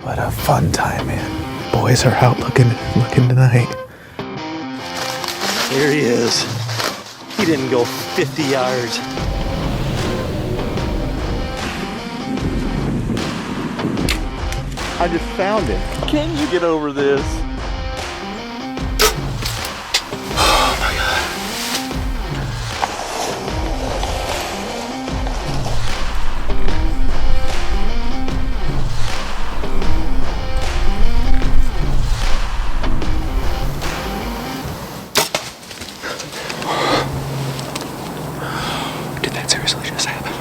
What a fun time, man. Boys are out looking tonight. There he is. He didn't go 50 yards. I just found it. Can you get over this? Oh my God. Did that seriously just happen?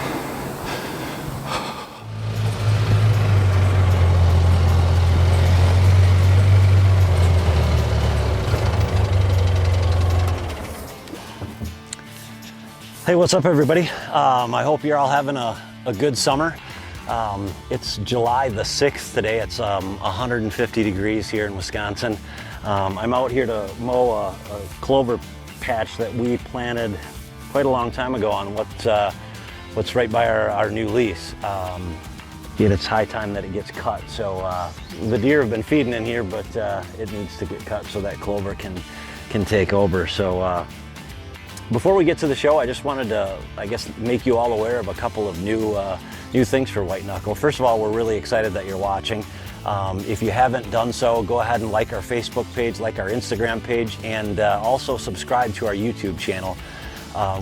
Hey, what's up everybody? I hope you're all having a good summer. It's July the 6th today. It's 150 degrees here in Wisconsin. I'm out here to mow a clover patch that we planted quite a long time ago on what's right by our new lease. It's high time that it gets cut. So the deer have been feeding in here, but it needs to get cut so that clover can take over. So before we get to the show, I just wanted to, make you all aware of a couple of new things for White Knuckle. First of all, we're really excited that you're watching. If you haven't done so, go ahead and like our Facebook page, like our Instagram page, and also subscribe to our YouTube channel.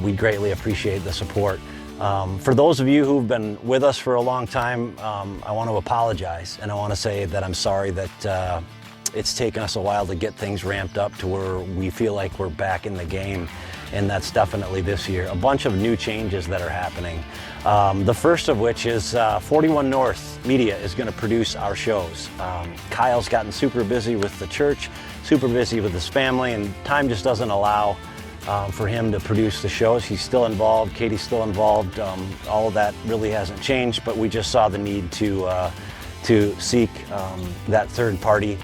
We greatly appreciate the support. For those of you who've been with us for a long time, I want to apologize, and I want to say that I'm sorry that it's taken us a while to get things ramped up to where we feel like we're back in the game. And that's definitely this year. A bunch of new changes that are happening. The first of which is 41 North Media is gonna produce our shows. Kyle's gotten super busy with the church, super busy with his family, and time just doesn't allow for him to produce the shows. He's still involved, Katie's still involved. All of that really hasn't changed, but we just saw the need to seek that third party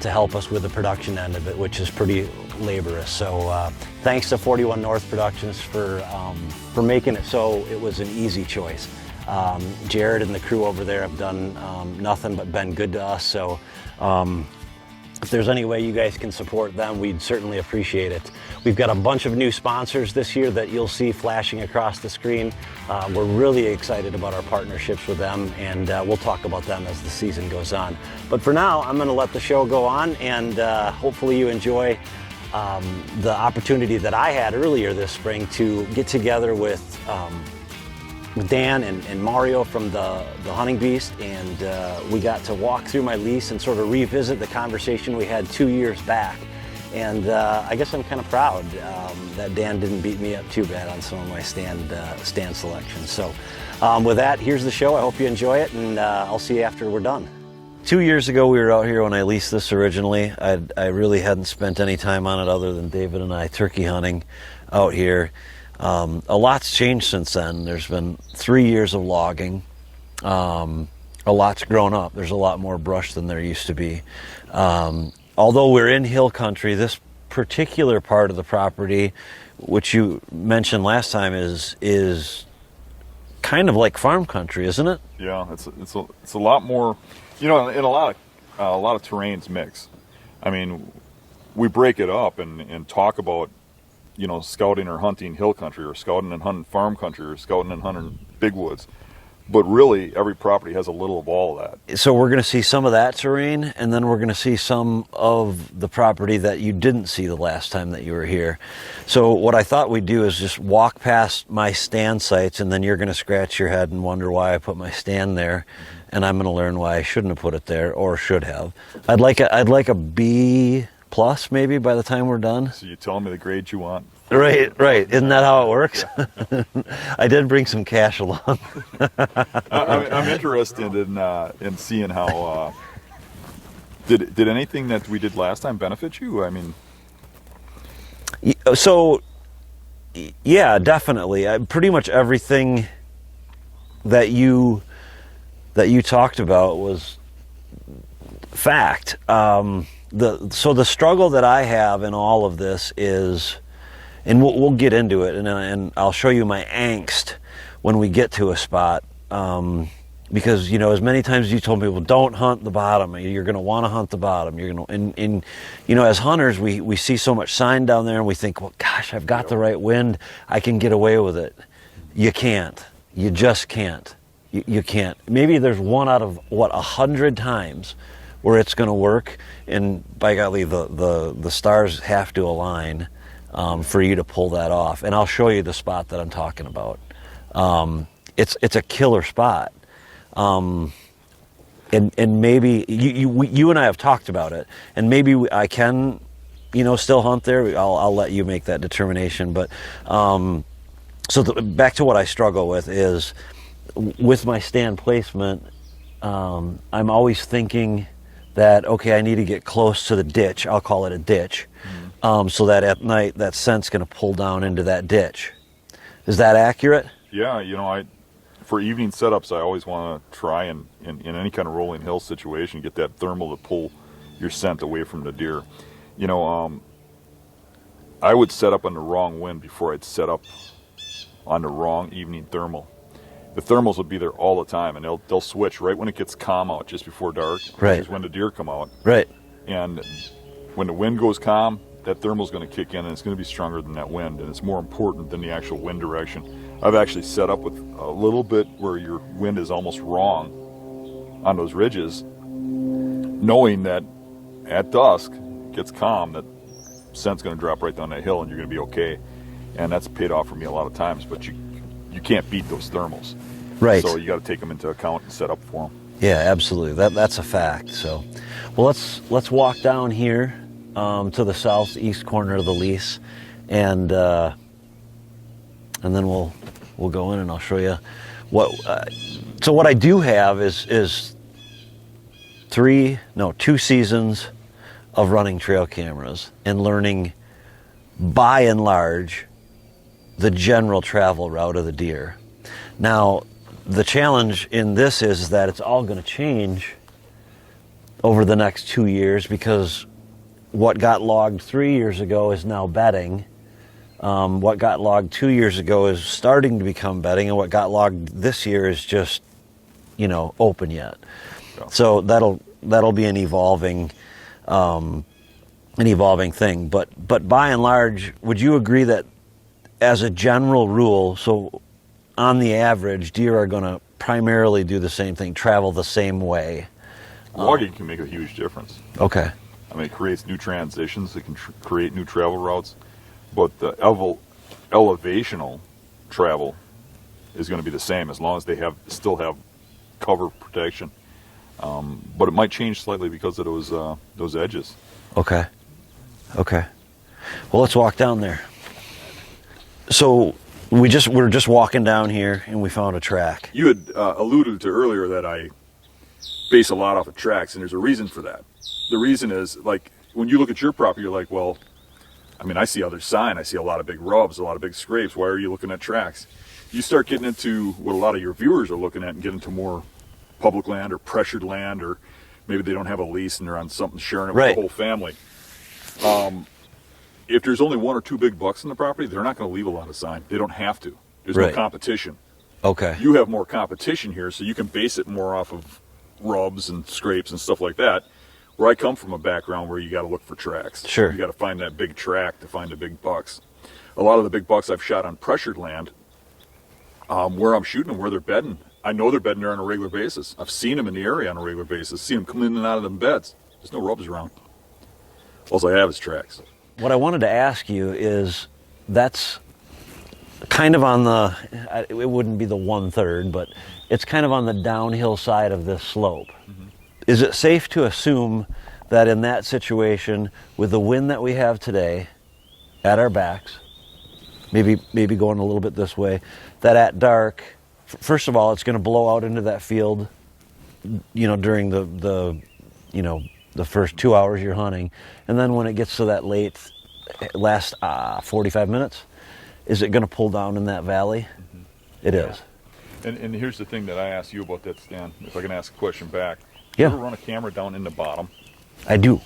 to help us with the production end of it, which is pretty laborious. So thanks to 41 North Productions for making it so it was an easy choice. Jared and the crew over there have done nothing but been good to us. So if there's any way you guys can support them, we'd certainly appreciate it. We've got a bunch of new sponsors this year that you'll see flashing across the screen. We're really excited about our partnerships with them, and we'll talk about them as the season goes on. But for now, I'm gonna let the show go on, and hopefully you enjoy the opportunity that I had earlier this spring to get together with Dan and Mario from the Hunting Beast, and we got to walk through my lease and sort of revisit the conversation we had 2 years back. And I guess I'm kind of proud that Dan didn't beat me up too bad on some of my stand selections. So with that, here's the show. I hope you enjoy it, and I'll see you after we're done. 2 years ago, we were out here when I leased this originally. I really hadn't spent any time on it other than David and I turkey hunting out here. A lot's changed since then. There's been 3 years of logging. A lot's grown up. There's a lot more brush than there used to be. Although we're in hill country, this particular part of the property, which you mentioned last time, is kind of like farm country, isn't it? Yeah, it's a lot more. You know, and a lot of terrains mix. I mean, we break it up and talk about, you know, scouting or hunting hill country, or scouting and hunting farm country, or scouting and hunting big woods. But really, every property has a little of all of that. So we're going to see some of that terrain, and then we're going to see some of the property that you didn't see the last time that you were here. So what I thought we'd do is just walk past my stand sites, and then you're going to scratch your head and wonder why I put my stand there, and I'm going to learn why I shouldn't have put it there, or should have. I'd like a B plus maybe by the time we're done. So you telling me the grade you want? Right. Isn't that how it works? I did bring some cash along. I'm interested in seeing how. Did anything that we did last time benefit you? I mean. So, yeah, definitely. Pretty much everything that you talked about was fact. So the struggle that I have in all of this is, and we'll get into it, and I'll show you my angst when we get to a spot. because you know, as many times as you told me, well, don't hunt the bottom. You're going to want to hunt the bottom. You're going to, and you know, as hunters, we see so much sign down there, and we think, well, gosh, I've got the right wind. I can get away with it. You can't. You just can't. You can't. Maybe there's one out of 100 times where it's going to work, and by golly, the stars have to align for you to pull that off. And I'll show you the spot that I'm talking about. It's a killer spot. And maybe you and I have talked about it, and maybe I can, you know, still hunt there. I'll let you make that determination. But back to what I struggle with is with my stand placement. I'm always thinking that, okay, I need to get close to the ditch. I'll call it a ditch, so that at night that scent's going to pull down into that ditch. Is that accurate? Yeah, you know, for evening setups, I always want to try and in any kind of rolling hill situation, get that thermal to pull your scent away from the deer. You know, I would set up on the wrong wind before I'd set up on the wrong evening thermal. The thermals will be there all the time, and they'll switch right when it gets calm out, just before dark, right, which is when the deer come out. Right. And when the wind goes calm, that thermal's going to kick in, and it's going to be stronger than that wind, and it's more important than the actual wind direction. I've actually set up with a little bit where your wind is almost wrong on those ridges, knowing that at dusk, it gets calm, that scent's going to drop right down that hill, and you're going to be okay. And that's paid off for me a lot of times, but you can't beat those thermals. Right. So you got to take them into account and set up for them. Yeah, absolutely. That's a fact. So, well, let's walk down here to the southeast corner of the lease, and then we'll go in and I'll show you what. So what I do have is 2 seasons of running trail cameras and learning, by and large, the general travel route of the deer. Now, the challenge in this is that it's all going to change over the next 2 years, because what got logged 3 years ago is now bedding. What got logged 2 years ago is starting to become bedding, and what got logged this year is just, you know, open yet. Yeah. So that'll be an evolving thing. But by and large, would you agree that, as a general rule, so on the average, deer are going to primarily do the same thing, travel the same way? Logging can make a huge difference. Okay. I mean, it creates new transitions. It can create new travel routes. But the elevational travel is going to be the same as long as they still have cover protection. But it might change slightly because of those edges. Okay. Well, let's walk down there. So we're just walking down here, and we found a track. You had alluded to earlier that I base a lot off of tracks, and there's a reason for that. The reason is, like, when you look at your property, you're like, well, I mean, I see other sign, I see a lot of big rubs, a lot of big scrapes. Why are you looking at tracks? You start getting into what a lot of your viewers are looking at and get into more public land or pressured land, or maybe they don't have a lease and they're on something, sharing it with the whole family. If there's only 1 or 2 big bucks in the property, they're not going to leave a lot of sign. They don't have to. There's no competition. Okay. You have more competition here, so you can base it more off of rubs and scrapes and stuff like that. Where I come from a background where you got to look for tracks. Sure. You got to find that big track to find the big bucks. A lot of the big bucks I've shot on pressured land, where I'm shooting them, where they're bedding. I know they're bedding there on a regular basis. I've seen them in the area on a regular basis. Seen them come in and out of them beds. There's no rubs around. All I have is tracks. What I wanted to ask you is, that's kind of on the, it wouldn't be the 1/3, but it's kind of on the downhill side of this slope. Mm-hmm. Is it safe to assume that in that situation, with the wind that we have today at our backs, maybe going a little bit this way, that at dark, first of all, it's going to blow out into that field, you know, during the first 2 hours you're hunting, and then when it gets to that last 45 minutes, is it going to pull down in that valley? Mm-hmm. It is. And here's the thing that I asked you about that, Stan, if I can ask a question back. Yeah. You ever run a camera down in the bottom? I do.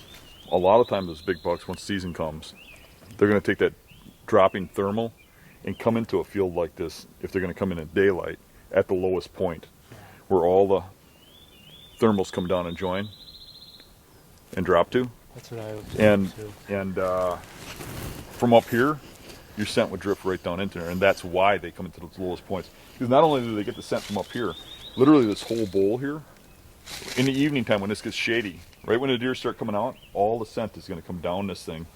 A lot of times those big bucks, once season comes, they're going to take that dropping thermal and come into a field like this, if they're going to come in at daylight, at the lowest point, where all the thermals come down and join and drop to. That's what I observed too. And from up here, your scent would drift right down into there, and that's why they come into those lowest points. Because not only do they get the scent from up here, literally this whole bowl here, in the evening time when this gets shady, right when the deer start coming out, all the scent is going to come down this thing,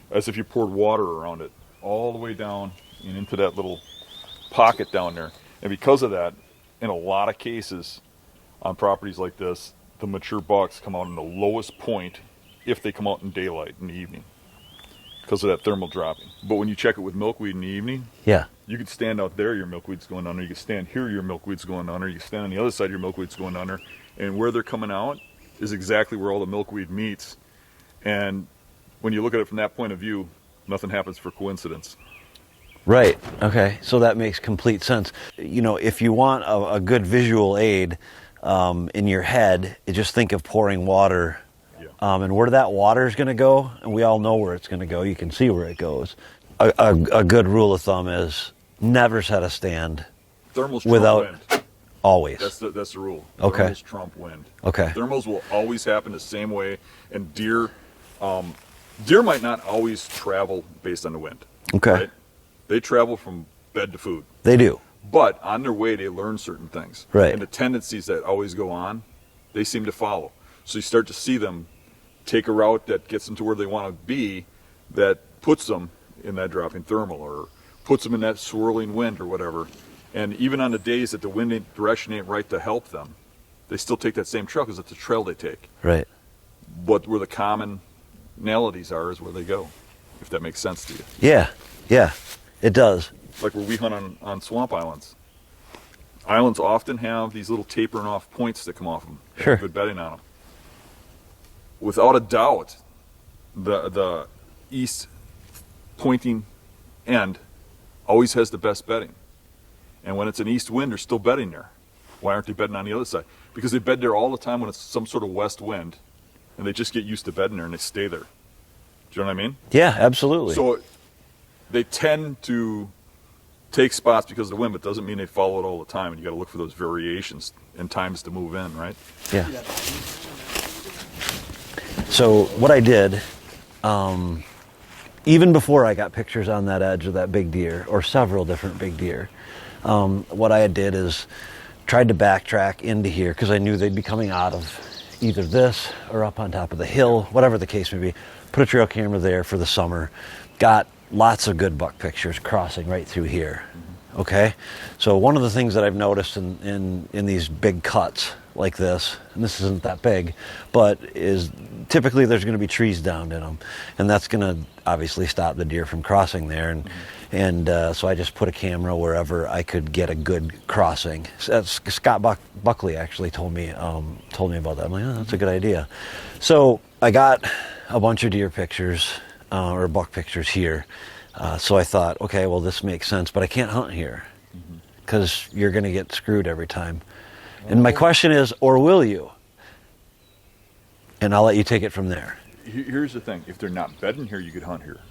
as if you poured water around it, all the way down and into that little pocket down there. And because of that, in a lot of cases on properties like this, the mature bucks come out in the lowest point if they come out in daylight in the evening, because of that thermal dropping. But when you check it with milkweed in the evening, Yeah. you could stand out there, your milkweed's going under. You could stand here, your milkweed's going under. You can stand on the other side, your milkweed's going under. And where they're coming out is exactly where all the milkweed meets. And when you look at it from that point of view, nothing happens for coincidence. Right. Okay. So that makes complete sense. You know, if you want a good visual aid in your head, just think of pouring water. Yeah. And where that water is going to go, and we all know where it's going to go. You can see where it goes. A good rule of thumb is never set a stand Thermals without trump wind. always. That's the rule. Okay. Thermals trump wind. Okay. Thermals will always happen the same way, and deer might not always travel based on the wind. Okay. Right? They travel from bed to food. They do. But on their way, they learn certain things. Right. And the tendencies that always go on, they seem to follow. So you start to see them take a route that gets them to where they want to be, that puts them in that dropping thermal, or puts them in that swirling wind or whatever. And even on the days that the wind direction ain't right to help them, they still take that same trail because it's a trail they take. Right. But where the commonalities are is where they go, if that makes sense to you. Yeah. Yeah. It does. Like where we hunt on swamp islands. Islands often have these little tapering off points that come off them. They have Sure. good bedding on them. Without a doubt, the east pointing end always has the best bedding. And when it's an east wind, they're still bedding there. Why aren't they bedding on the other side? Because they bed there all the time when it's some sort of west wind, and they just get used to bedding there and they stay there. Do you know what I mean? Yeah, absolutely. So they tend to take spots because of the wind, but doesn't mean they follow it all the time. And you got to look for those variations and times to move in, right? Yeah. So what I did, even before I got pictures on that edge of that big deer, or several different big deer, what I did is tried to backtrack into here because I knew they'd be coming out of either this or up on top of the hill, whatever the case may be. Put a trail camera there for the summer. Got lots of good buck pictures crossing right through here. Okay, so one of the things that I've noticed in these big cuts like this, and this isn't that big, but is typically there's going to be trees down in them, and that's going to obviously stop the deer from crossing there. And so I just put a camera wherever I could get a good crossing. Scott Buckley actually told me about that. I'm like, oh, that's a good idea. So I got a bunch of deer pictures or buck pictures here. So I thought, okay, well, this makes sense, but I can't hunt here because you're going to get screwed every time. And my question is, or will you? And I'll let you take it from there. Here's the thing. If they're not bedding here, you could hunt here.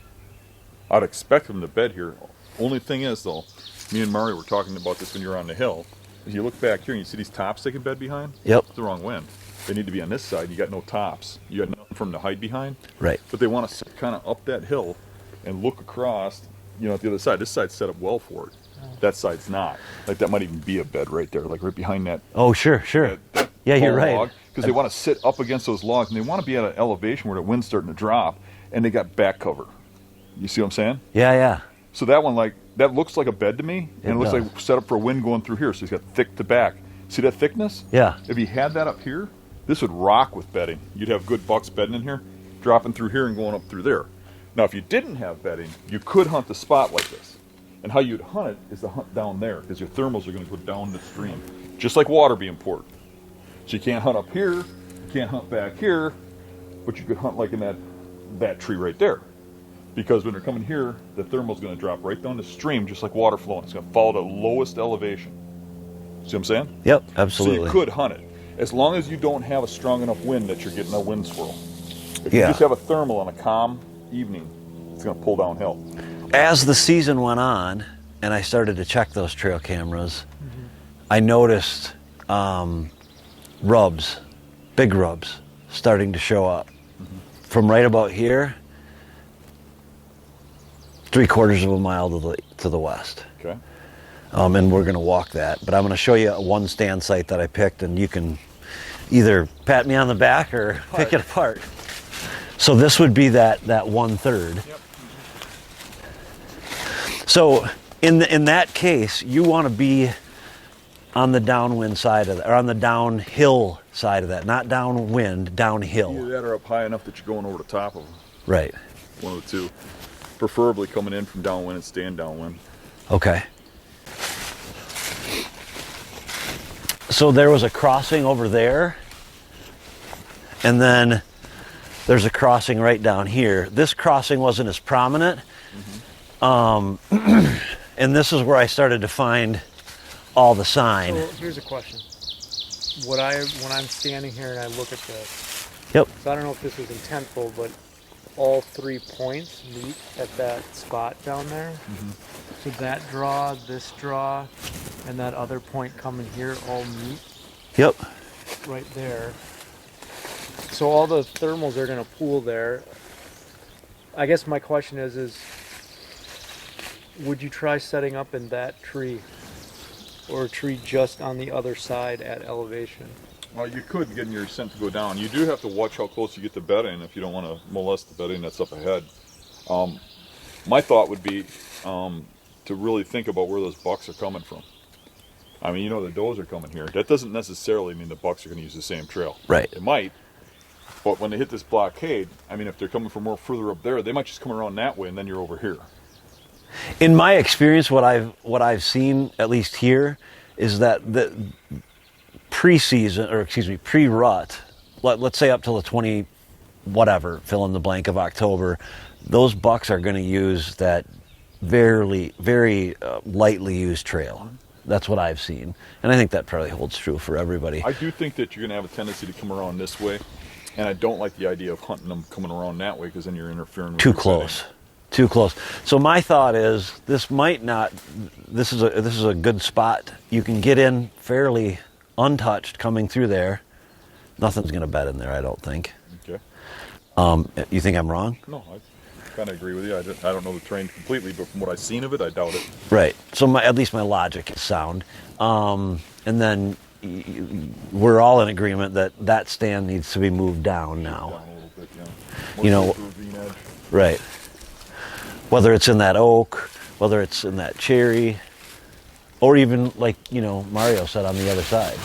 I'd expect them to bed here. Only thing is, though, me and Murray were talking about this when you were on the hill. Is you look back here and you see these tops they can bed behind? Yep. It's the wrong wind. They need to be on this side. You got no tops. You got nothing from the hide behind. Right. But they want to sit kind of up that hill and look across, at the other side. This side's set up well for it. That side's not. Like, that might even be a bed right there, like right behind that. Oh, sure. That Yeah, you're right. Because they want to sit up against those logs, and they want to be at an elevation where the wind's starting to drop, and they got back cover. You see what I'm saying? Yeah. So that one, that looks like a bed to me, and it looks does. like set up for a wind going through here. So he's got thick to back. See that thickness? Yeah. If he had that up here, this would rock with bedding. You'd have good bucks bedding in here, dropping through here and going up through there. Now, if you didn't have bedding, you could hunt the spot like this. And how you'd hunt it is to hunt down there, because your thermals are going to go down the stream, just like water being poured. So you can't hunt up here, you can't hunt back here, but you could hunt like in that tree right there. Because when they're coming here, the thermal's going to drop right down the stream, just like water flowing. It's going to follow the lowest elevation. See what I'm saying? Yep, absolutely. So you could hunt it, as long as you don't have a strong enough wind that you're getting a wind swirl. If you just have a thermal on a calm evening, it's going to pull downhill. As the season went on, and I started to check those trail cameras, I noticed rubs, big rubs, starting to show up. From right about here, 3/4 of a mile to the west. Okay. And we're going to walk that. But I'm going to show you one stand site that I picked, and you can either pat me on the back or pick it apart. So this would be that 1/3. Yep. So in that case, you want to be on the downwind side of that, or on the downhill side of that, not downwind, downhill. Either that or up high enough that you're going over the top of them. Right. One of the two. Preferably coming in from downwind and staying downwind. Okay. So there was a crossing over there, and then there's a crossing right down here. This crossing wasn't as prominent, and this is where I started to find all the sign. So here's a question. When I'm standing here and I look at this, Yep. so I don't know if this was intentful, but all 3 points meet at that spot down there. So that draw, this draw, and that other point coming here all meet Yep. right there. So all the thermals are going to pool there. I guess my question is would you try setting up in that tree, or a tree just on the other side at elevation? Well, you could get your scent to go down. You do have to watch how close you get the bedding if you don't want to molest the bedding that's up ahead. My thought would be to really think about where those bucks are coming from. I mean, you know, the does are coming here. That doesn't necessarily mean the bucks are going to use the same trail. Right. It might, but when they hit this blockade, I mean, if they're coming from more further up there, they might just come around that way, and then you're over here. In my experience, what I've seen, at least here, is that the pre-rut, let's say up till the 20 whatever, fill in the blank of October, those bucks are going to use that very lightly used trail. That's what I've seen, and I think that probably holds true for everybody. I do think that you're going to have a tendency to come around this way, and I don't like the idea of hunting them coming around that way, because then you're interfering with Too their close. bedding. Too close. So my thought is this might not. This is a good spot. You can get in fairly untouched coming through there. Nothing's going to bed in there, I don't think. Okay. You think I'm wrong? No, I kind of agree with you. I don't know the terrain completely, but from what I've seen of it, I doubt it. Right. So at least my logic is sound. And then we're all in agreement that stand needs to be moved down now. Down a little bit, yeah. You know, Mostly to a ravine edge. right. Whether it's in that oak, whether it's in that cherry, or even like, Mario said, on the other side.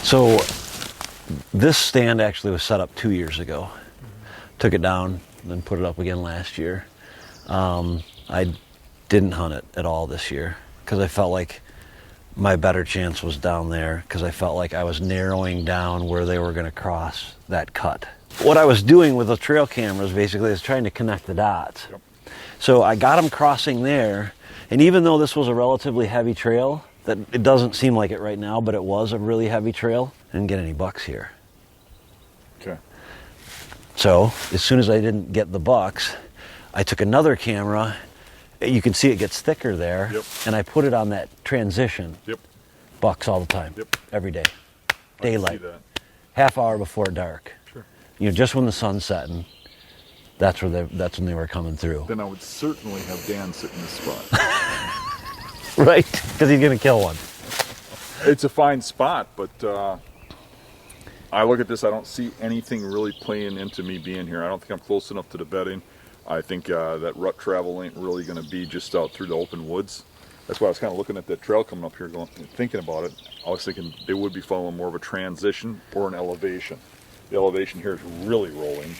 So this stand actually was set up 2 years ago. Took it down, then put it up again last year. I didn't hunt it at all this year because I felt like my better chance was down there, because I felt like I was narrowing down where they were going to cross that cut. What I was doing with the trail cameras basically is trying to connect the dots. Yep. So I got them crossing there, and even though this was a relatively heavy trail, that it doesn't seem like it right now, but it was a really heavy trail, I didn't get any bucks here. Okay. So as soon as I didn't get the bucks, I took another camera. You can see it gets thicker there. Yep. And I put it on that transition. Yep. Bucks all the time. Yep. Every day. I can Daylight. see that. Half hour before dark. Sure. Just when the sun's setting, that's when they were coming through. Then I would certainly have Dan sit in this spot. Right? Because he's going to kill one. It's a fine spot, but I look at this, I don't see anything really playing into me being here. I don't think I'm close enough to the bedding. I think that rut travel ain't really going to be just out through the open woods. That's why I was kind of looking at that trail coming up here, thinking about it. I was thinking they would be following more of a transition or an elevation. The elevation here is really rolling.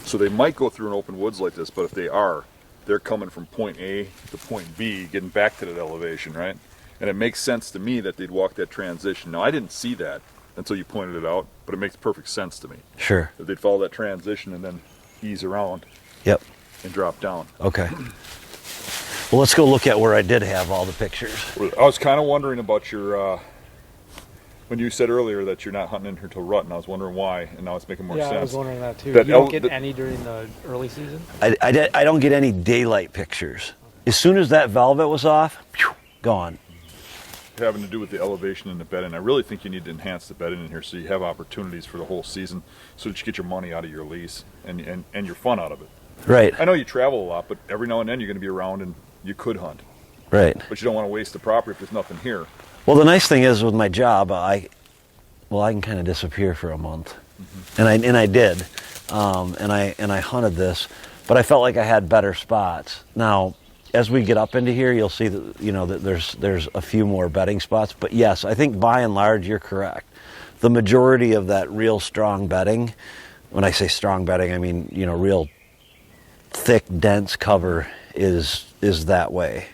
So they might go through an open woods like this, but if they are, they're coming from point A to point B, getting back to that elevation, right? And it makes sense to me that they'd walk that transition. Now, I didn't see that until you pointed it out, but it makes perfect sense to me. Sure. That they'd follow that transition and then ease around Yep. and drop down. Okay. Well, let's go look at where I did have all the pictures. I was kind of wondering about your, when you said earlier that you're not hunting in here till rut, and I was wondering why, and now it's making more sense. Yeah, I was wondering that too. That You don't get any during the early season? I don't get any daylight pictures. as soon as that velvet was off, gone. Having to do with the elevation in the bedding. I really think you need to enhance the bedding in here so you have opportunities for the whole season, so that you get your money out of your lease and your fun out of it. Right. I know you travel a lot, but every now and then you're going to be around and you could hunt. Right. But you don't want to waste the property if there's nothing here. Well, the nice thing is with my job, I can kind of disappear for a month, and I did, and I hunted this, but I felt like I had better spots. Now, as we get up into here, you'll see that that there's a few more bedding spots. But yes, I think by and large you're correct. The majority of that real strong bedding, when I say strong bedding, I mean real thick, dense cover is that way.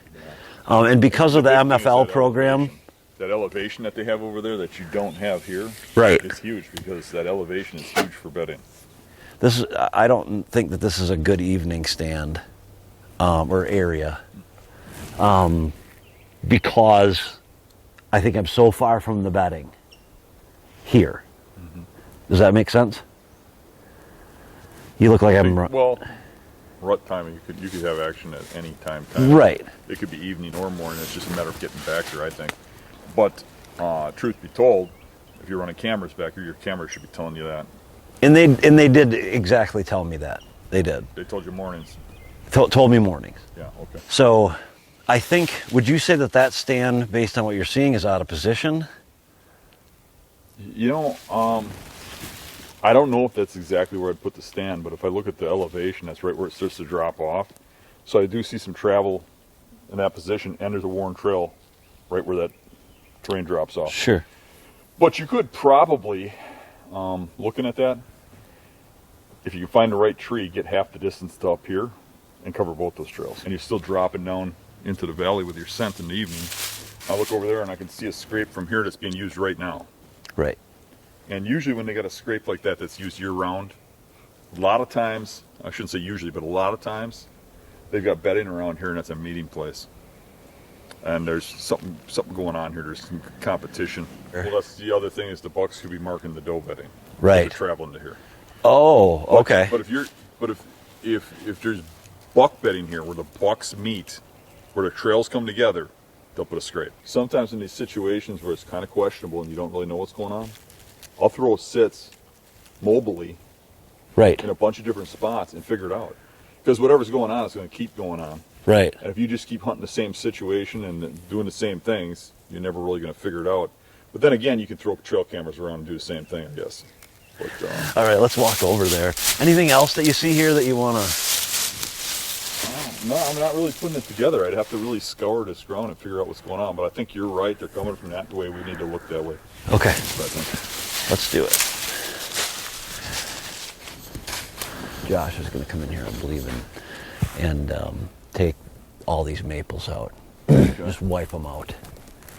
And because of the MFL program, that elevation that they have over there that you don't have here, right? It's huge because that elevation is huge for bedding. I don't think that this is a good evening stand. Or area, because I think I'm so far from the bedding here. Does that make sense? You look like I'm well. Rut timing, you could have action at any time. Right. It could be evening or morning. It's just a matter of getting back here, I think. But truth be told, if you're running cameras back here, your camera should be telling you that. And they did exactly tell me that. They did. They told you mornings. Told me mornings. Yeah, okay. So I think, would you say that stand, based on what you're seeing, is out of position? I don't know if that's exactly where I'd put the stand, but if I look at the elevation, that's right where it starts to drop off. So I do see some travel in that position, and there's a worn trail right where that terrain drops off. Sure. But you could probably, looking at that, if you can find the right tree, get half the distance to up here, and cover both those trails. And you're still dropping down into the valley with your scent in the evening. I look over there and I can see a scrape from here that's being used right now. Right. And usually when they got a scrape like that that's used year-round, a lot of times, I shouldn't say usually, but a lot of times, they've got bedding around here and it's a meeting place. And there's something going on here. There's some competition. Sure. Well, that's the other thing is the bucks could be marking the doe bedding. Right. They're traveling to here. Oh, okay. But if there's buck bedding here where the bucks meet, where the trails come together, they'll put a scrape. Sometimes in these situations where it's kind of questionable and you don't really know what's going on, I'll throw sits mobily right in a bunch of different spots and figure it out. Because whatever's going on is going to keep going on. Right. And if you just keep hunting the same situation and doing the same things, you're never really going to figure it out. But then again, you can throw trail cameras around and do the same thing, I guess. But, all right, let's walk over there. Anything else that you see here that you want to... No, I'm not really putting it together. I'd have to really scour this ground and figure out what's going on. But I think you're right. They're coming from that way. We need to look that way. Okay. So I think. Let's do it. Josh is going to come in here, I believe, and take all these maples out. Just wipe them out.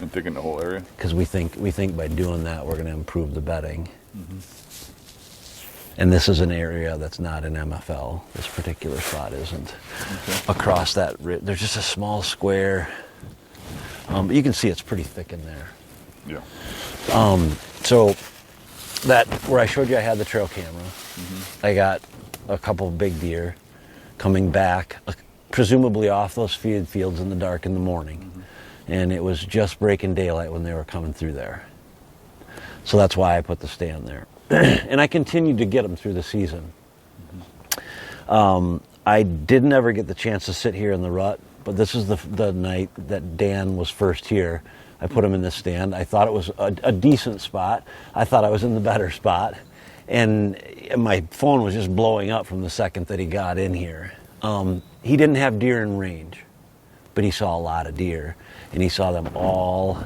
And thinking the whole area? Because we think by doing that we're going to improve the bedding. And this is an area that's not in MFL. This particular spot isn't. Okay. Across that, there's just a small square. But you can see it's pretty thick in there. Yeah. So that where I showed you I had the trail camera, I got a couple of big deer coming back, presumably off those feed fields in the dark in the morning. And it was just breaking daylight when they were coming through there. So that's why I put the stand there. And I continued to get them through the season. I didn't ever get the chance to sit here in the rut, but this is the night that Dan was first here. I put him in this stand. I thought it was a decent spot. I thought I was in the better spot. And my phone was just blowing up from the second that he got in here. He didn't have deer in range, but he saw a lot of deer. And he saw them all.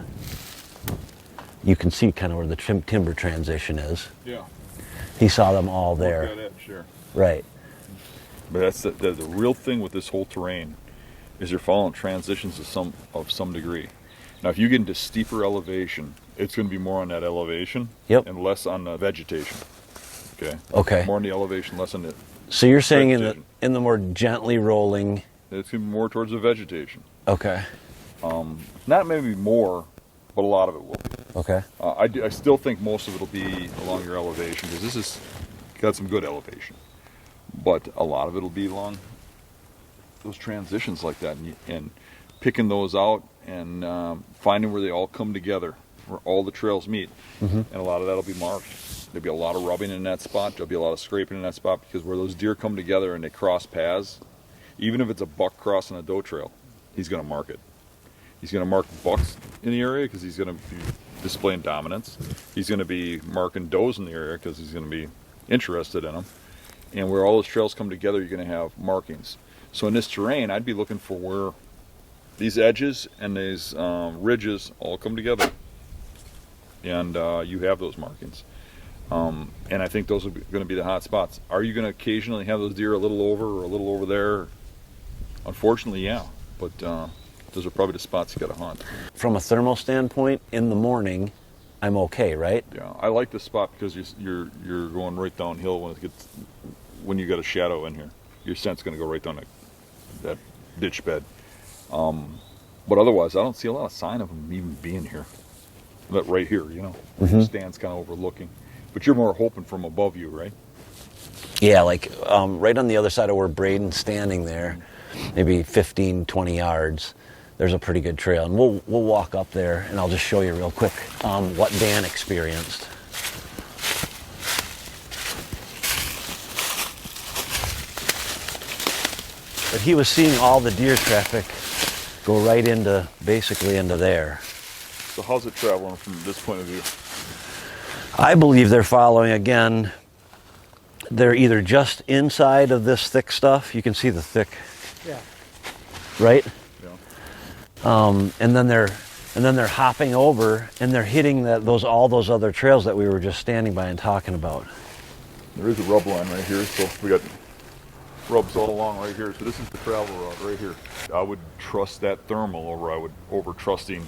You can see kind of where the timber transition is. Yeah. He saw them all there. Look at it, sure. Right. But that's the real thing with this whole terrain is you're following transitions of some degree. Now, if you get into steeper elevation, it's going to be more on that elevation and less on the vegetation. Okay. Okay. More on the elevation, less on the. So you're saying in the more gently rolling. It's going to be more towards the vegetation. Okay. Not maybe more, but a lot of it will be. Okay. I still think most of it will be along your elevation because this has got some good elevation, but a lot of it will be along those transitions like that, and picking those out and finding where they all come together, where all the trails meet. And a lot of that will be marked. There'll be a lot of rubbing in that spot. There'll be a lot of scraping in that spot, because where those deer come together and they cross paths, even if it's a buck crossing a doe trail, he's going to mark it. He's going to mark bucks in the area because he's going to be displaying dominance. He's going to be marking does in the area because he's going to be interested in them. And where all those trails come together, you're going to have markings. So in this terrain, I'd be looking for where these edges and these ridges all come together. And you have those markings. And I think those are going to be the hot spots. Are you going to occasionally have those deer a little over or a little over there? Unfortunately, yeah. But those are probably the spots you got to hunt. From a thermal standpoint, in the morning, I'm okay, right? Yeah, I like this spot because you're going right downhill when you got a shadow in here. Your scent's going to go right down that ditch bed. But otherwise, I don't see a lot of sign of them even being here. That right here, you know, stands kind of overlooking. But you're more hoping from above you, right? Yeah, like right on the other side of where Braden's standing there, maybe 15, 20 yards, there's a pretty good trail. And we'll walk up there, and I'll just show you real quick what Dan experienced. But he was seeing all the deer traffic go right into, basically into there. So how's it traveling from this point of view? I believe they're following, again, they're either just inside of this thick stuff. You can see the thick, Yeah. right? Yeah. And then they're hopping over, and they're hitting all those other trails that we were just standing by and talking about. There is a rub line right here, so we got rubs all along right here. So this is the travel route right here. I would trust that thermal over trusting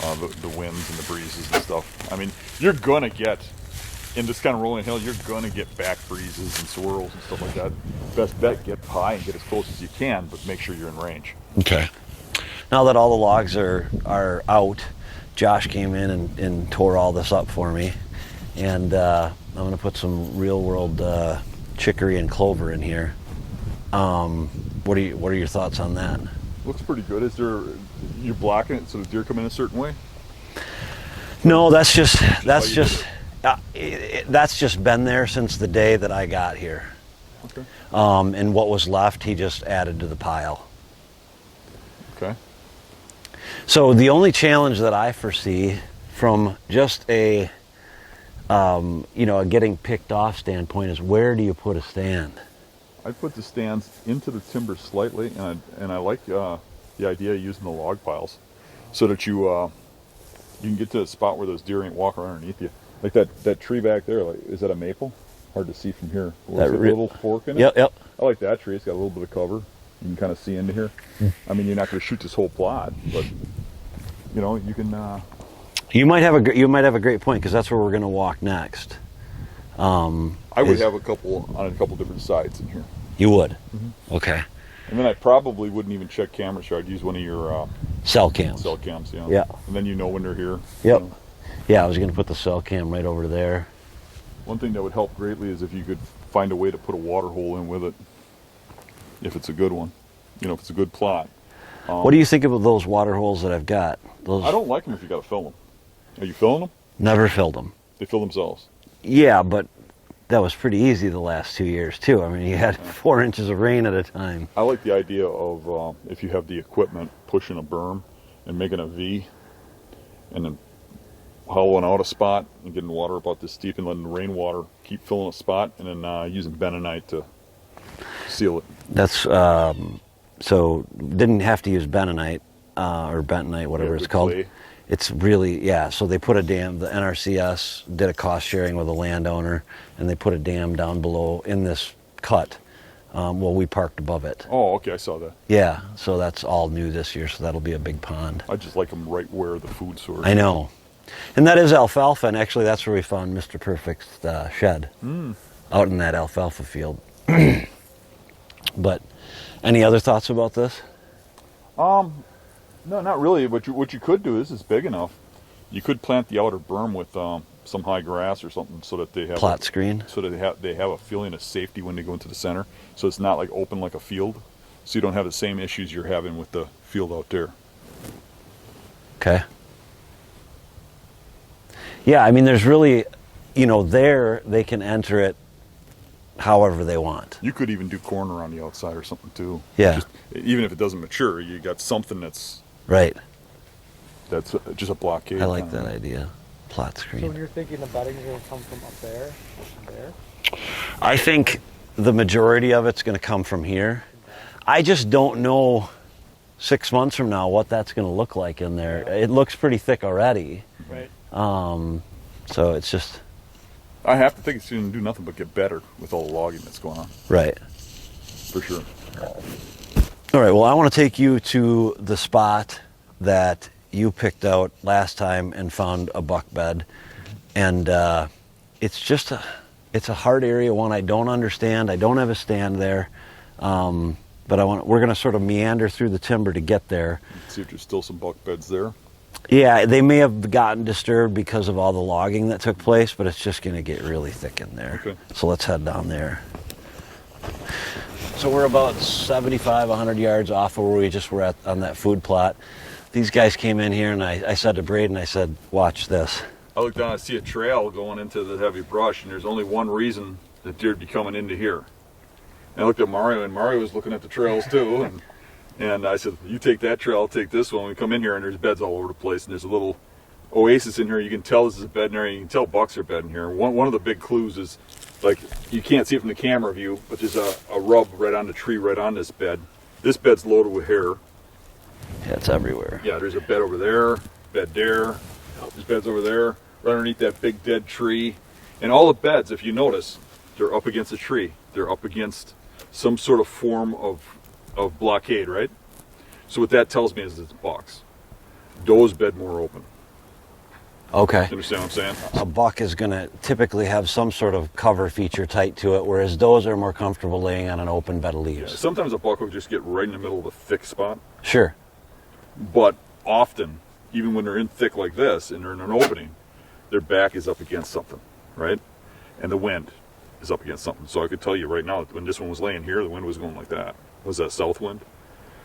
the winds and the breezes and stuff. I mean, you're gonna get in this kind of rolling hill, you're gonna get back breezes and swirls and stuff like that. Best bet, get high and get as close as you can, but make sure you're in range. Okay. Now that all the logs are out, Josh came in and tore all this up for me, and I'm gonna put some real world chicory and clover in here. What are your thoughts on that? Looks pretty good. You're blocking it so the deer come in a certain way? No, that's just been there since the day that I got here. Okay. And what was left, he just added to the pile. Okay. So the only challenge that I foresee from just a getting picked off standpoint is, where do you put a stand? I put the stands into the timber slightly, and I like the idea of using the log piles so that you can get to a spot where those deer ain't walking underneath you. Like that tree back there, like, is that a maple? Hard to see from here. That little fork in it? Yep. I like that tree. It's got a little bit of cover. You can kind of see into here. I mean, you're not going to shoot this whole plot, but you know, you can. You might have a great point, because that's where we're going to walk next. I would have a couple on a couple different sides in here. You would? Mm-hmm. Okay. And then I probably wouldn't even check cameras here. I'd use one of your cell cams. Cell cams, yeah. Yeah. And then you know when they're here. Yep. You know. Yeah, I was going to put the cell cam right over there. One thing that would help greatly is if you could find a way to put a water hole in with it, if it's a good one. You know, if it's a good plot. What do you think of those water holes that I've got? I don't like them if you got to fill them. Are you filling them? Never filled them. They fill themselves. Yeah, but that was pretty easy the last 2 years too. I mean, you had 4 inches of rain at a time. I like the idea of if you have the equipment, pushing a berm and making a V, and then hollowing out a spot and getting water about this deep and letting the rainwater keep filling a spot, and then using bentonite to seal it. That's so didn't have to use bentonite or bentonite, whatever it's called. Clay. It's really, yeah, so they put a dam, the NRCS did a cost sharing with a landowner, and they put a dam down below in this cut. Well, we parked above it. Oh, okay, I saw that. Yeah, so that's all new this year, so that'll be a big pond. I just like them right where the food source I know. And that is alfalfa, and actually that's where we found Mr. Perfect's shed, out in that alfalfa field. But any other thoughts about this? No, not really. What you could do is, it's big enough. You could plant the outer berm with some high grass or something, so that they have Plot screen. so that they have a feeling of safety when they go into the center. So it's not like open like a field. so you don't have the same issues you're having with the field out there. Okay. Yeah, I mean, there's really, you know, there they can enter it however they want. You could even do corner on the outside or something too. Yeah. Just, even if it doesn't mature, you got something that's Right. just a blockade. I like that idea. Plot So when screen. you're thinking the bedding's going to come from up there, and there. I think the majority of it's going to come from here. I just don't know 6 months from now what that's going to look like in there. It looks pretty thick already. Right. So it's just, I have to think it's going to do nothing but get better with all the logging that's going on, right. for sure. All right, well, I want to take you to the spot that you picked out last time and found a buck bed. And it's just it's a hard area, one I don't understand. I don't have a stand there. But we're going to sort of meander through the timber to get there. See if there's still some buck beds there. Yeah, they may have gotten disturbed because of all the logging that took place, but it's just going to get really thick in there. Okay. So let's head down there. So we're about 75, 100 yards off of where we just were at on that food plot. These guys came in here, and I said to Braden, I said, watch this. I look down, I see a trail going into the heavy brush, and there's only one reason that deer'd be coming into here. And I looked at Mario, and Mario was looking at the trails too, and I said, you take that trail, I'll take this one. We come in here, and there's beds all over the place, and there's a little oasis in here. You can tell this is a bed in there. You can tell bucks are bedding here. One of the big clues is, like, you can't see it from the camera view, but there's a rub right on the tree, right on this bed. This bed's loaded with hair. Yeah, it's everywhere. Yeah, there's a bed over there, bed there, there's beds over there, right underneath that big dead tree. And all the beds, if you notice, they're up against a tree. They're up against some sort of form of blockade, right? So what that tells me is it's bucks. Does bed more open. Okay. You understand what I'm saying? A buck is going to typically have some sort of cover feature tight to it, whereas does are more comfortable laying on an open bed of Yeah, leaves. sometimes a buck will just get right in the middle of a thick spot. Sure. But often, even when they're in thick like this and they're in an opening, their back is up against something, right? And the wind is up against something. So I could tell you right now, when this one was laying here, the wind was going like that. Was that south wind?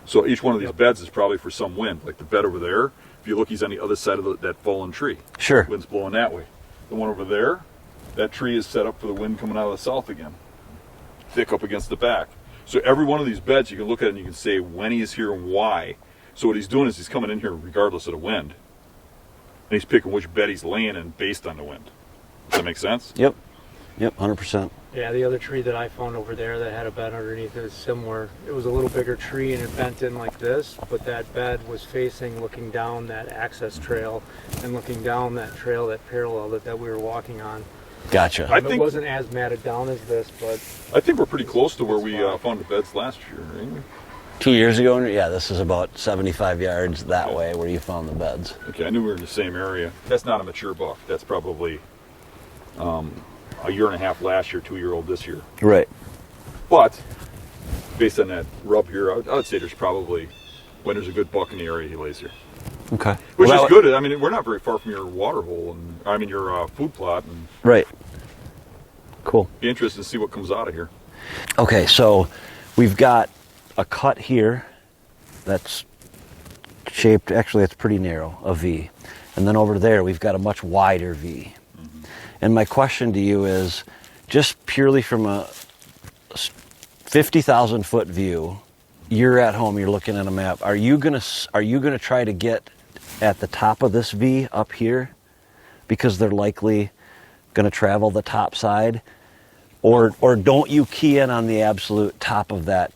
So each one of these beds is probably for some wind. Like the bed over there, if you look, he's on the other side of that fallen tree. Sure. Wind's blowing that way. The one over there, that tree is set up for the wind coming out of the south again. Thick up against the back. So every one of these beds, you can look at it and you can say when he is here and why. So what he's doing is he's coming in here regardless of the wind. And he's picking which bed he's laying in based on the wind. Does that make sense? Yep. Yep, 100%. Yeah, the other tree that I found over there that had a bed underneath it is similar. It was a little bigger tree and it bent in like this, but that bed was facing, looking down that access trail and looking down that trail that paralleled it that we were walking on. Gotcha. It wasn't as matted down as this, but I think we're pretty close to where we found the beds last year, right? 2 years ago, yeah, this is about 75 yards that way where you found the beds. Okay, I knew we were in the same area. That's not a mature buck. That's probably a year and a half last year, 2-year-old this year. Right. But based on that rub here, I would say there's probably, when there's a good buck in the area, he lays here. Okay. Which Well, is good. I mean, we're not very far from your water hole, and I mean your food plot, and Right. Cool. be interested to see what comes out of here. Okay, so we've got a cut here that's shaped, actually it's pretty narrow, a V. And then over there we've got a much wider V. And my question to you is, just purely from a 50,000 foot view, you're at home, you're looking at a map. Are you gonna try to get at the top of this V up here, because they're likely gonna travel the top side, or don't you key in on the absolute top of that?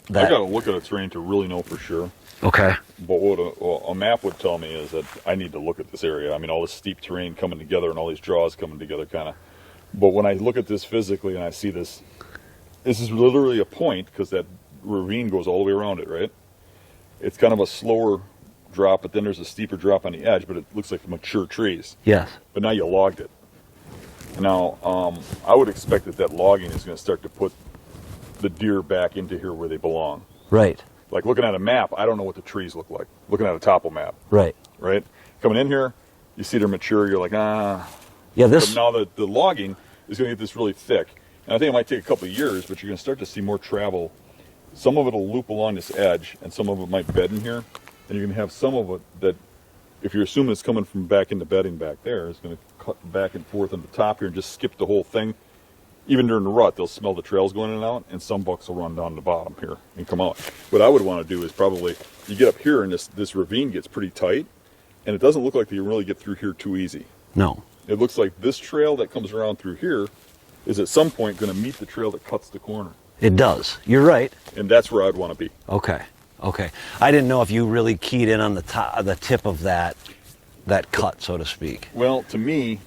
I got to look at a terrain to really know for sure. Okay. But what a map would tell me is that I need to look at this area. I mean, all this steep terrain coming together and all these draws coming together, kind of. But when I look at this physically and I see this is literally a point, because that ravine goes all the way around it, right? It's kind of a slower drop, but then there's a steeper drop on the edge, but it looks like mature trees. Yes. But now you logged it. Now, I would expect that logging is going to start to put the deer back into here where they belong. Right. Like looking at a map, I don't know what the trees look like. Looking at a topo map, Right. right? Coming in here, you see they're mature, you're like, ah. Yeah, But this, now the logging is going to get this really thick. And I think it might take a couple of years, but you're going to start to see more travel some of it will loop along this edge, and some of it might bed in here. And you're going to have some of it that, if you're assuming it's coming from back into bedding back there, it's going to cut back and forth on the top here and just skip the whole thing. Even during the rut, they'll smell the trails going in and out, and some bucks will run down the bottom here and come out. What I would want to do is probably, you get up here and this ravine gets pretty tight, and it doesn't look like you really get through here too easy. No. It looks like this trail that comes around through here is at some point going to meet the trail that cuts the corner. It does. You're right. And that's where I'd want to be. Okay. Okay. I didn't know if you really keyed in on the tip of that cut, so to speak. Well, to me,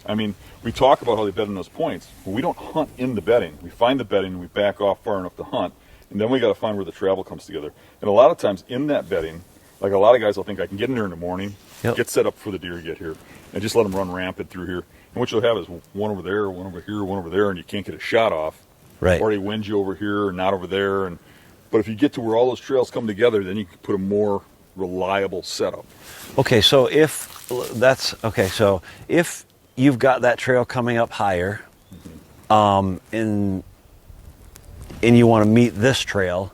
I mean, we talk about how they bed in those points, but we don't hunt in the bedding. We find the bedding, we back off far enough to hunt, and then we got to find where the travel comes together. And a lot of times in that bedding, like a lot of guys will think I can get in there in the morning, get set up for the deer to get here, and just let them run rampant through here. And what you'll have is one over there, one over here, one over there, and you can't get a shot off. Right. Or they wind you over here or not over there. But if you get to where all those trails come together, then you can put a more reliable setup. Okay, so if you've got that trail coming up higher, and you want to meet this trail,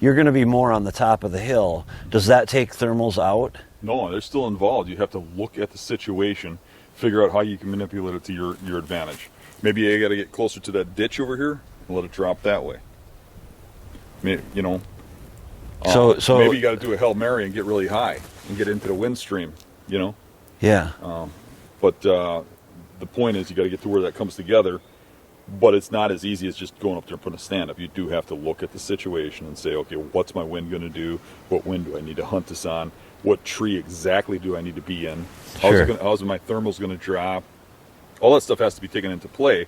you're going to be more on the top of the hill. Does that take thermals out? No, they're still involved. You have to look at the situation, figure out how you can manipulate it to your advantage. Maybe you got to get closer to that ditch over here and let it drop that way. Maybe, so maybe you got to do a Hail Mary and get really high and get into the wind stream, Yeah. But the point is you got to get to where that comes together. But it's not as easy as just going up there and putting a stand up. You do have to look at the situation and say, okay, what's my wind going to do? What wind do I need to hunt this on? What tree exactly do I need to be in? How's my thermals going to drop? All that stuff has to be taken into play.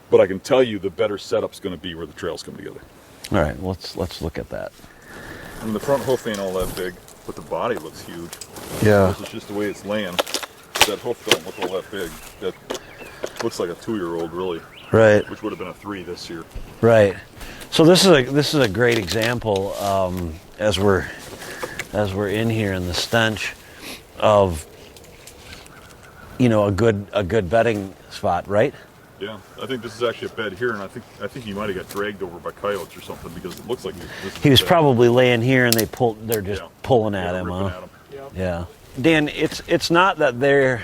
But I can tell you the better setup's going to be where the trails come together. All right, let's look at that. I mean, the front hoof ain't all that big, but the body looks huge. Yeah. This is just the way it's laying. That hoof don't look all that big. That looks like a 2-year-old, really. Right. Which would have been a 3 this year. Right. So this is a great example as we're in here in the stench of a good bedding spot, right? Yeah, I think this is actually a bed here, and I think he might have got dragged over by coyotes or something because it looks like he was probably laying here and they're just pulling at him, huh? At him. Yeah. Dan, it's not that they're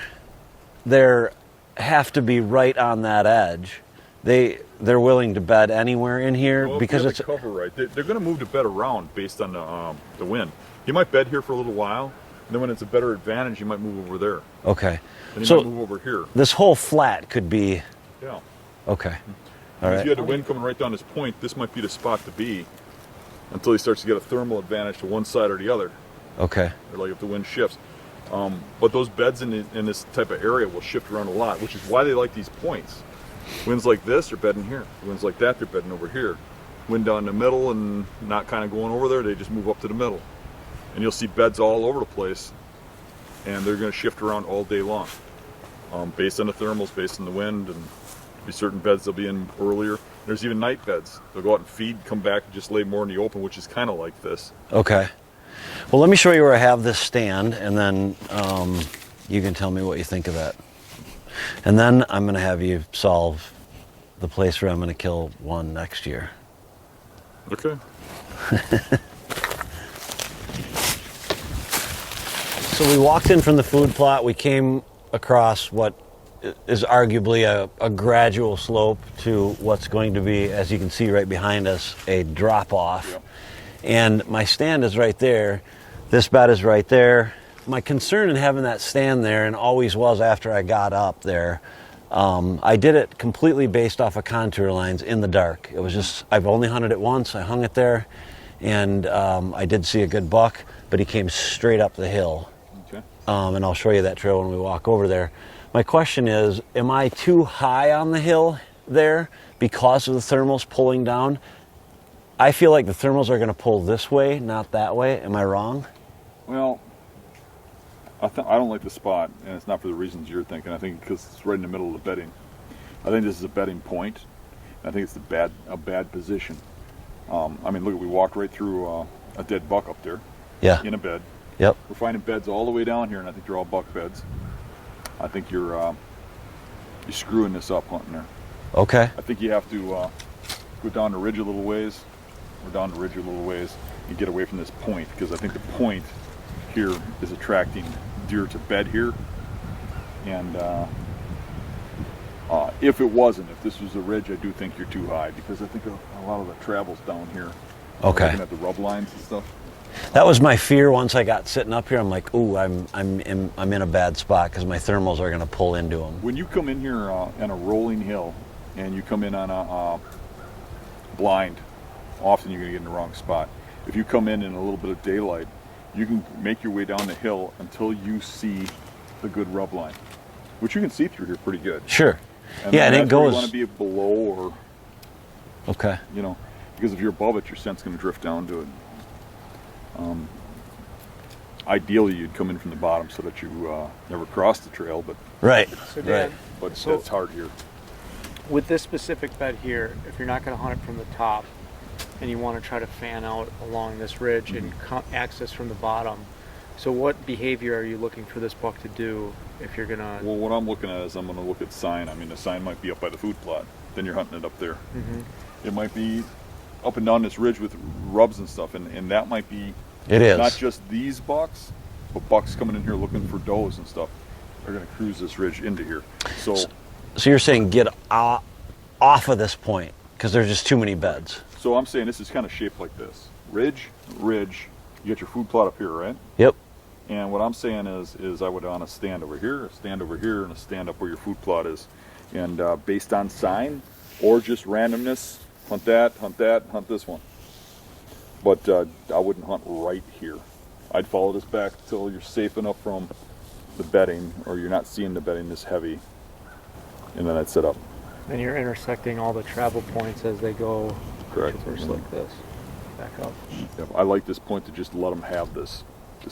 have to be right on that edge. They're willing to bed anywhere in here because it's cover right. They're going to move the bed around based on the wind. You might bed here for a little while, and then when it's a better advantage, you might move over there. Okay. And you might move over here. This whole flat could be. Yeah. Okay. All right. If you had the wind coming right down this point, this might be the spot to be until he starts to get a thermal advantage to one side or the other. Okay. Or like if the wind shifts. But those beds in this type of area will shift around a lot, which is why they like these points. Winds like this, they're bedding here. Winds like that, they're bedding over here. Wind down the middle and not kind of going over there, they just move up to the middle. And you'll see beds all over the place, and they're going to shift around all day long. Based on the thermals, based on the wind, and be certain beds they'll be in earlier. There's even night beds. They'll go out and feed, come back, and just lay more in the open, which is kind of like this. Okay. Well, let me show you where I have this stand, and then you can tell me what you think of that. And then I'm going to have you solve the place where I'm going to kill one next year. Okay. So we walked in from the food plot. We came across what is arguably a gradual slope to what's going to be, as you can see right behind us, a drop-off. Yep. And my stand is right there. This bed is right there. My concern in having that stand there, and always was after I got up there, I did it completely based off of contour lines in the dark. It was just, I've only hunted it once. I hung it there, and I did see a good buck, but he came straight up the hill. Okay. And I'll show you that trail when we walk over there. My question is, am I too high on the hill there because of the thermals pulling down? I feel like the thermals are going to pull this way, not that way. Am I wrong? Well, I don't like the spot, and it's not for the reasons you're thinking. I think because it's right in the middle of the bedding. I think this is a bedding point. I think it's a bad position. I mean, look, we walked right through a dead buck up there. Yeah. In a bed. Yep. We're finding beds all the way down here, and I think they're all buck beds. I think you're screwing this up hunting there. Okay. I think you have to go down the ridge a little ways or down the ridge a little ways and get away from this point, because I think the point here is attracting deer to bed here. And if it wasn't, if this was a ridge, I do think you're too high, because I think a lot of the travel's down here. Okay. Looking at the rub lines and stuff. That was my fear once I got sitting up here. I'm like, ooh, I'm in a bad spot because my thermals are going to pull into them. When you come in here on a rolling hill and you come in on a blind, often you're going to get in the wrong spot. If you come in a little bit of daylight, you can make your way down the hill until you see the good rub line, which you can see through here pretty good. Sure. And yeah, and it goes. You want to be below, or okay. You know, because if you're above it, your scent's going to drift down to it. Ideally, you'd come in from the bottom so that you never cross the trail, but right. So Dan, but that's hard here. With this specific bed here, if you're not going to hunt it from the top, and you want to try to fan out along this ridge and access from the bottom, so what behavior are you looking for this buck to do if you're gonna? Well, what I'm looking at is I'm going to look at sign. I mean, the sign might be up by the food plot. Then you're hunting it up there. It might be up and down this ridge with rubs and stuff, and that might be. It is not just these bucks, but bucks coming in here looking for does and stuff. They're going to cruise this ridge into here. So you're saying get off of this point because there's just too many beds. So I'm saying this is kind of shaped like this: ridge, ridge. You got your food plot up here, right? Yep. And what I'm saying is I would want to stand over here, and a stand up where your food plot is, and based on sign or just randomness, hunt that, hunt this one. But I wouldn't hunt right here. I'd follow this back till you're safe enough from the bedding, or you're not seeing the bedding this heavy, and then I'd set up. And you're intersecting all the travel points as they go. Correct. Traverse like this. Back up. Yep. I like this point to just let them have this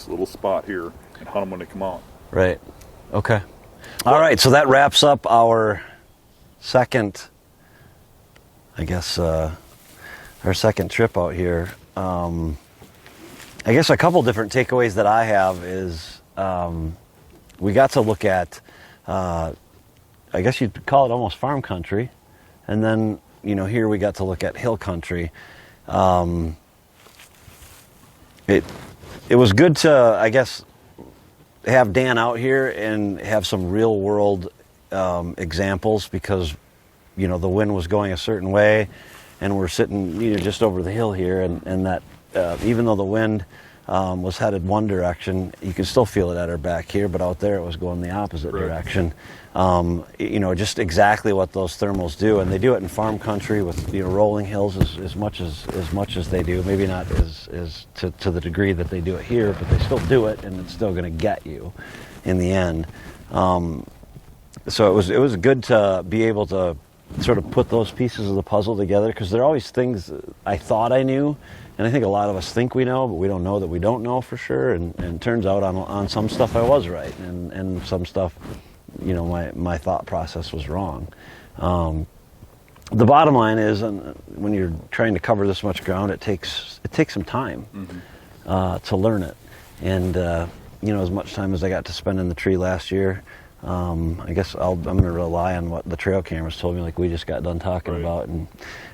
little spot here and hunt them when they come out. Right. Okay. All right. So that wraps up our second, I guess, our second trip out here. I guess a couple different takeaways that I have is we got to look at, I guess you'd call it almost farm country, and then here we got to look at hill country. It was good to, I guess, have Dan out here and have some real world examples, because the wind was going a certain way. And we're sitting just over the hill here, and that even though the wind was headed one direction, you could still feel it at our back here, but out there it was going the opposite direction. Just exactly what those thermals do, and they do it in farm country with rolling hills as much as they do. Maybe not as to the degree that they do it here, but they still do it, and it's still going to get you in the end. So it was good to be able to sort of put those pieces of the puzzle together, because there are always things I thought I knew, and I think a lot of us think we know, but we don't know that we don't know for sure. And it turns out on some stuff I was right, and some stuff, my thought process was wrong. The bottom line is, when you're trying to cover this much ground, it takes some time to learn it. And as much time as I got to spend in the tree last year, I guess I'm going to rely on what the trail cameras told me, like we just got done talking about.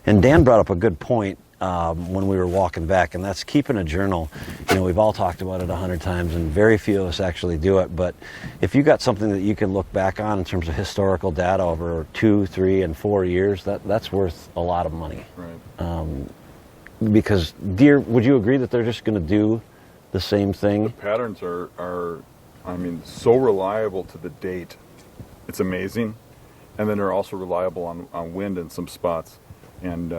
And Dan brought up a good point when we were walking back, and that's keeping a journal. We've all talked about it 100 times, and very few of us actually do it. But if you got something that you can look back on in terms of historical data over 2, 3, and 4 years, that's worth a lot of money. Right. Because deer, would you agree that they're just going to do the same thing? The patterns are so reliable to the date. It's amazing. And then they're also reliable on wind in some spots. And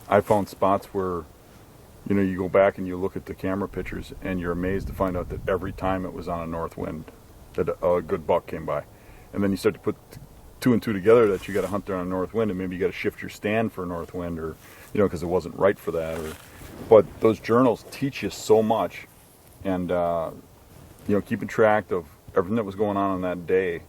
I found spots where, you go back and you look at the camera pictures and you're amazed to find out that every time it was on a north wind that a good buck came by. And then you start to put 2 and 2 together that you got to hunt there on a north wind, and maybe you got to shift your stand for a north wind, or, because it wasn't right for that. But those journals teach you so much. And, keeping track of everything that was going on that day.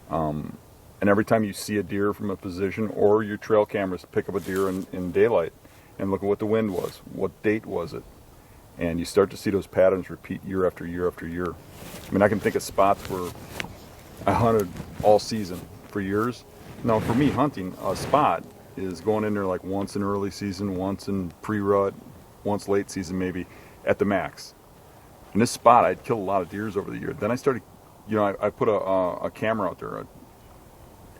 And every time you see a deer from a position, or your trail cameras pick up a deer in daylight and look at what the wind was, what date was it, and you start to see those patterns repeat year after year after year. I can think of spots where I hunted all season for years. Now, for me, hunting a spot is going in there like once in early season, once in pre-rut, once late season maybe, at the max. In this spot, I'd killed a lot of deers over the year. Then I started, I put a camera out there,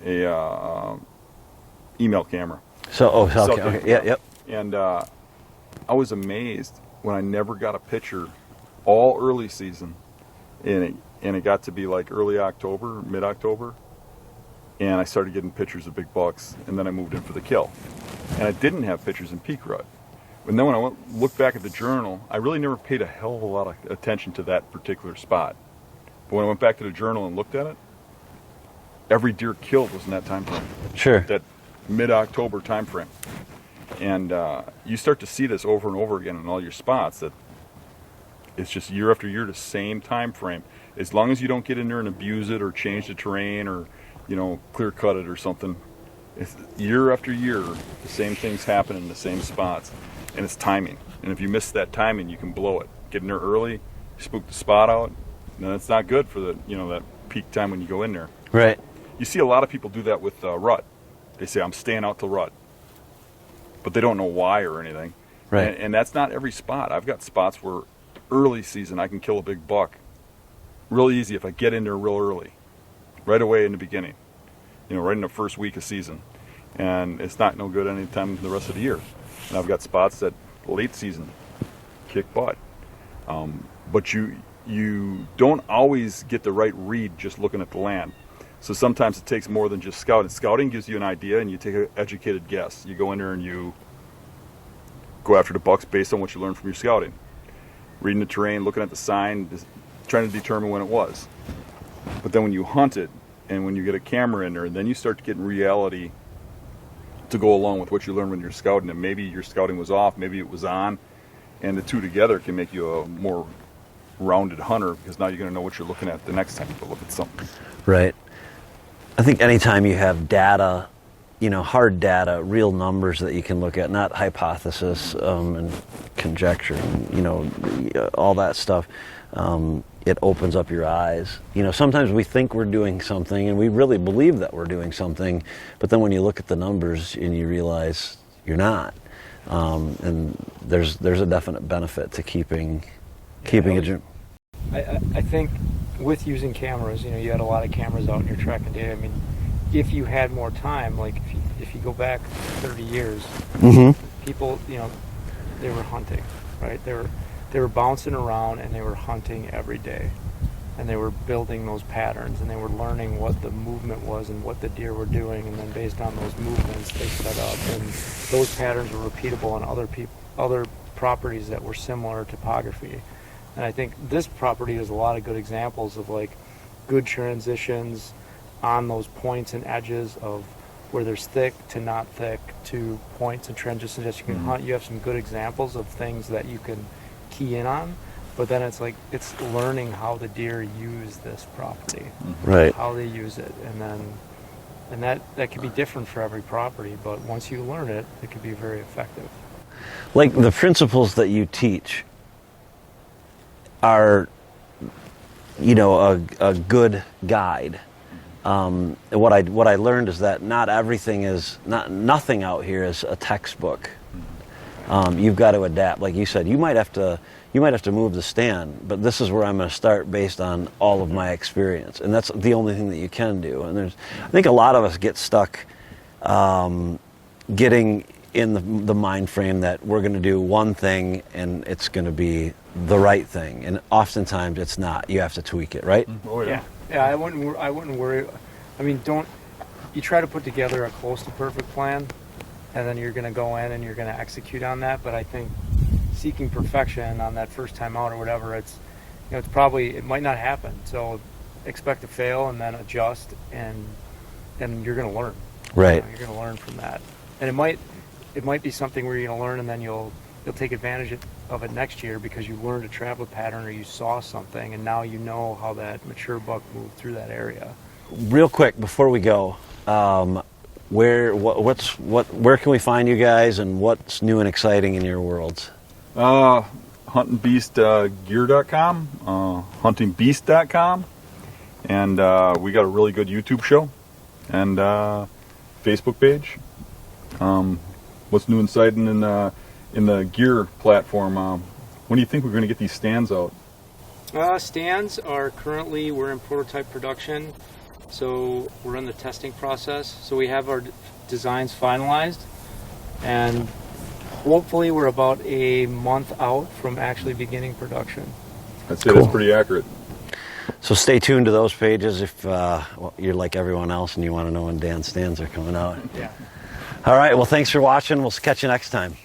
a email camera. Okay. Yeah, yep. And I was amazed when I never got a picture all early season, and it got to be like early October, mid-October, and I started getting pictures of big bucks, and then I moved in for the kill. And I didn't have pictures in peak rut. And then when I looked back at the journal, I really never paid a hell of a lot of attention to that particular spot. But when I went back to the journal and looked at it, every deer killed was in that time frame. Sure. That mid-October time frame. And you start to see this over and over again in all your spots, that it's just year after year the same time frame. As long as you don't get in there and abuse it or change the terrain or clear cut it or something, it's year after year the same things happen in the same spots. And it's timing. And if you miss that timing, you can blow it. Get in there early, spook the spot out, and it's not good for the that peak time when you go in there. Right. You see a lot of people do that with rut. They say, I'm staying out till rut. But they don't know why or anything. Right. And that's not every spot. I've got spots where early season I can kill a big buck real easy if I get in there real early. Right away in the beginning. Right in the first week of season. And it's not no good any time the rest of the year. And I've got spots that late season kick butt. But you don't always get the right read just looking at the land. So sometimes it takes more than just scouting. Scouting gives you an idea and you take an educated guess. You go in there and you go after the bucks based on what you learned from your scouting. Reading the terrain, looking at the sign, just trying to determine when it was. But then when you hunt it and when you get a camera in there, then you start to get in reality to go along with what you learned when you're scouting. And maybe your scouting was off, maybe it was on, and the two together can make you a more rounded hunter, because now you're going to know what you're looking at the next time you go look at something. Right. I think anytime you have data, hard data, real numbers that you can look at, not hypothesis and conjecture, and, all that stuff, it opens up your eyes. Sometimes we think we're doing something and we really believe that we're doing something, but then when you look at the numbers and you realize you're not. And there's a definite benefit to keeping it. I think with using cameras, you had a lot of cameras out in your tracking data. I mean, if you had more time, like if you go back 30 years, people, they were hunting, right? They were bouncing around and they were hunting every day, and they were building those patterns, and they were learning what the movement was and what the deer were doing, and then based on those movements they set up, and those patterns were repeatable on other properties that were similar topography. And I think this property has a lot of good examples of like good transitions on those points and edges of where there's thick to not thick to points and transitions that you can hunt. You have some good examples of things that you can key in on, but then it's learning how the deer use this property, right? How they use it, and that can be different for every property. But once you learn it, it can be very effective. Like the principles that you teach are, a good guide. What I learned is that nothing out here is a textbook. You've got to adapt. Like you said, you might have to move the stand, but this is where I'm going to start based on all of my experience, and that's the only thing that you can do. And I think a lot of us get stuck getting in the mind frame that we're going to do one thing and it's going to be the right thing, and oftentimes it's not. You have to tweak it, right? Oh yeah. Yeah. I wouldn't worry. I mean, you try to put together a close to perfect plan, and then you're going to go in and you're going to execute on that. But I think seeking perfection on that first time out or whatever, it might not happen. So expect to fail and then adjust, and you're going to learn. Right. You're going to learn from that, and it might be something where you're going to learn and then you'll take advantage of it next year because you learned a travel pattern or you saw something, and now you know how that mature buck moved through that area. Real quick before we go, where can we find you guys, and what's new and exciting in your worlds? Huntingbeastgear.com, huntingbeast.com, and we got a really good YouTube show and Facebook page, What's new and exciting in the gear platform? When do you think we're going to get these stands out? Stands are currently, we're in prototype production, so we're in the testing process. So we have our designs finalized, and hopefully we're about a month out from actually beginning production. I'd say that's pretty accurate. So stay tuned to those pages if you're like everyone else and you want to know when Dan's stands are coming out. Yeah. All right, well, thanks for watching. We'll catch you next time.